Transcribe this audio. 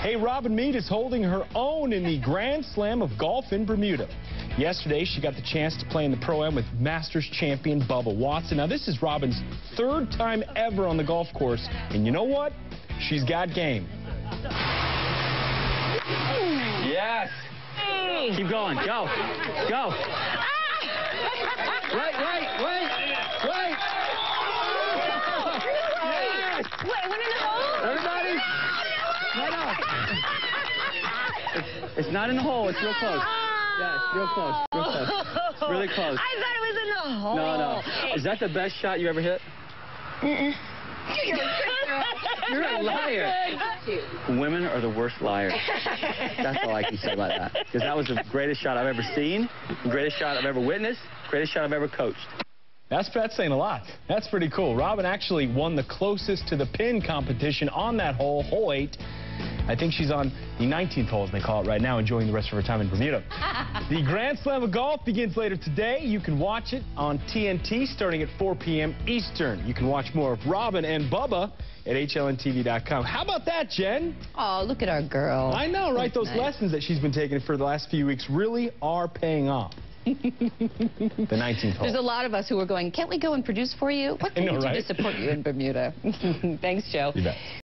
Hey, Robin Meade is holding her own in the Grand Slam of golf in Bermuda. Yesterday, she got the chance to play in the Pro-Am with Masters champion Bubba Watson. Now, this is Robin's third time ever on the golf course, and you know what? She's got game. Yes. Keep going. Go. Go. Wait. Yes. Wait, one in the hole? Everybody. No. It's not in the hole. It's real close. Yes, real close. Real close. Really close. I thought it was in the hole. No. Is that the best shot you ever hit? You're a liar. Women are the worst liars. That's all I can say about that. Because that was the greatest shot I've ever seen, the greatest shot I've ever witnessed, greatest shot I've ever coached. That's saying a lot. That's pretty cool. Robin actually won the closest to the pin competition on that hole, hole 8. I think she's on the 19th hole, as they call it right now, enjoying the rest of her time in Bermuda. The Grand Slam of Golf begins later today. You can watch it on TNT starting at 4 p.m. Eastern. You can watch more of Robin and Bubba at HLNTV.com. How about that, Jen? Oh, look at our girl. I know, right? Those Nice. lessons that she's been taking for the last few weeks really are paying off. The 19th hole. There's a lot of us who are going, can't we go and produce for you? What can we do to support you in Bermuda? Thanks, Joe. You bet.